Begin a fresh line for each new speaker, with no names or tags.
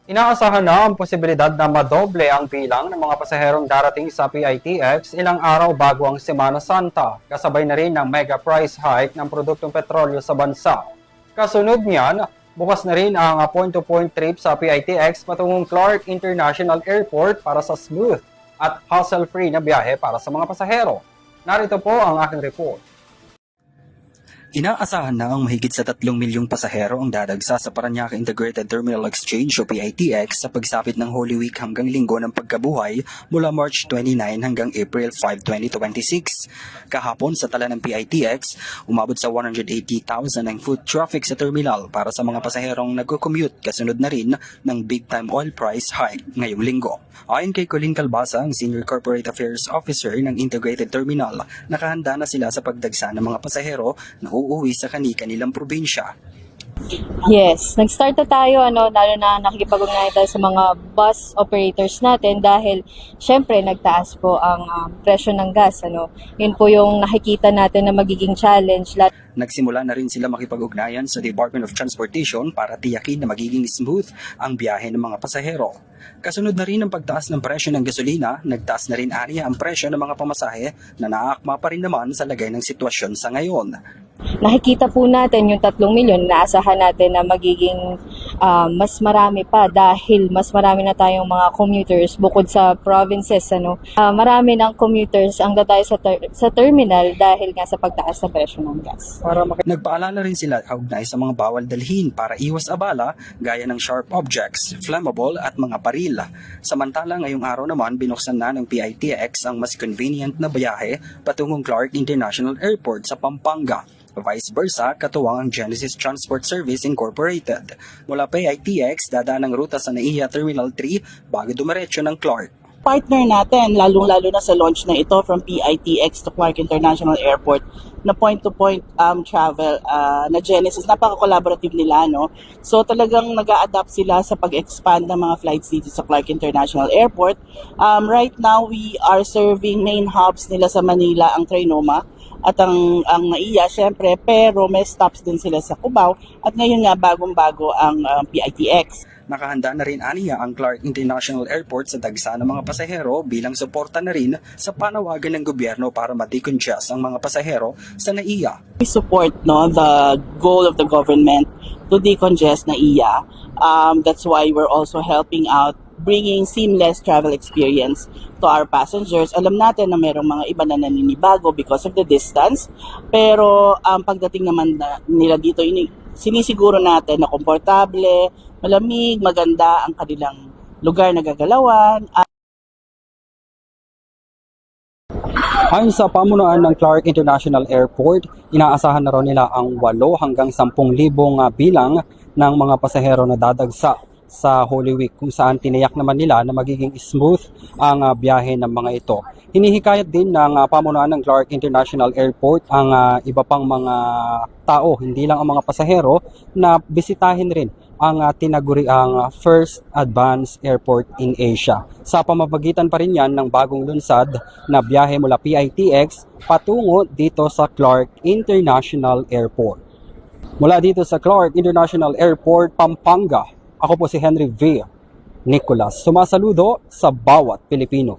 Inaasahan na ang posibilidad na madoble ang bilang ng mga pasaherong darating sa PITX ilang araw bago ang Semana Santa, kasabay na rin ng mega price hike ng produktong petrolyo sa bansa. Kasunod niyan, bukas na rin ang point-to-point trip sa PITX patungong Clark International Airport para sa smooth at hassle-free na biyahe para sa mga pasahero. Narito po ang aking report.
Inaasahan na ang mahigit sa 3 milyong pasahero ang dadagsa sa Parañaque Integrated Terminal Exchange o PITX sa pagsapit ng Holy Week hanggang Linggo ng Pagkabuhay mula March 29 hanggang April 5, 2026. Kahapon sa tala ng PITX, umabot sa 180,000 ang foot traffic sa terminal para sa mga pasaherong nagko-commute kasunod na rin ng big-time oil price hike ngayong linggo. Ayon kay Colleen Calbasa, ang Senior Corporate Affairs Officer ng Integrated Terminal, nakahanda na sila sa pagdagsa ng mga pasahero na uuwi sa kanilang probinsya.
Yes, nag-start na tayo, lalo na nakikipag-ugnayan tayo sa mga bus operators natin dahil syempre nagtaas po ang presyo ng gas. Yun po yung nakikita natin na magiging challenge.
Nagsimula na rin sila makipag-ugnayan sa Department of Transportation para tiyakin na magiging smooth ang biyahe ng mga pasahero. Kasunod na rin ang pagtaas ng presyo ng gasolina, nagtaas na rin aniya ang presyo ng mga pamasahe na naaakma pa rin naman sa lagay ng sitwasyon sa ngayon.
Nakikita po natin yung 3 milyon, naasahan natin na magiging mas marami pa dahil mas marami na tayong mga commuters bukod sa provinces. Marami ng commuters ang dadayo sa terminal dahil nga sa pagtaas ng presyo ng gas.
Nagpaalala rin sila kaugnay sa mga bawal dalhin para iwas abala gaya ng sharp objects, flammable at mga baril. Samantala ngayong araw naman binuksan na ng PITX ang mas convenient na biyahe patungong Clark International Airport sa Pampanga. Vice versa, katuwang ang Genesis Transport Service Incorporated. Mula PITX, dadaan ang ruta sa NAIA Terminal 3 bago dumiretso ng Clark.
Partner natin, lalong-lalo na sa launch na ito from PITX to Clark International Airport na point-to-point travel na Genesis, napaka-collaborative nila, no? So talagang nag-a-adapt sila sa pag-expand ng mga flights dito sa Clark International Airport. Right now, we are serving main hubs nila sa Manila, ang Trinoma, at ang NAIA, syempre, pero may stops din sila sa Cubao at ngayon nga bagong-bago ang PITX.
Nakahanda na rin aniya ang Clark International Airport sa dagsa ng mga pasahero bilang suporta na rin sa panawagan ng gobyerno para ma-decongest ang mga pasahero sa NAIA.
We support the goal of the government to decongest NAIA. That's why we're also helping out bringing seamless travel experience to our passengers. Alam natin na mayroong mga iba na naninibago because of the distance, pero pagdating naman nila dito, sinisiguro natin na komportable, malamig, maganda ang kanilang lugar na gagalawan.
Ayon sa pamunuan ng Clark International Airport, inaasahan na raw nila ang 8 hanggang 10,000 bilang ng mga pasahero na dadagsa sa Holy Week, kung saan tiniyak naman nila na magiging smooth ang biyahe ng mga ito. Hinihikayat din ng pamunuan ng Clark International Airport ang iba pang mga tao, hindi lang ang mga pasahero, na bisitahin rin ang tinaguriang First Advanced Airport in Asia. Sa pamamagitan pa rin yan ng bagong lunsad na biyahe mula PITX patungo dito sa Clark International Airport. Mula dito sa Clark International Airport, Pampanga, ako po si Henry V. Nicolas, sumasaludo sa bawat Pilipino.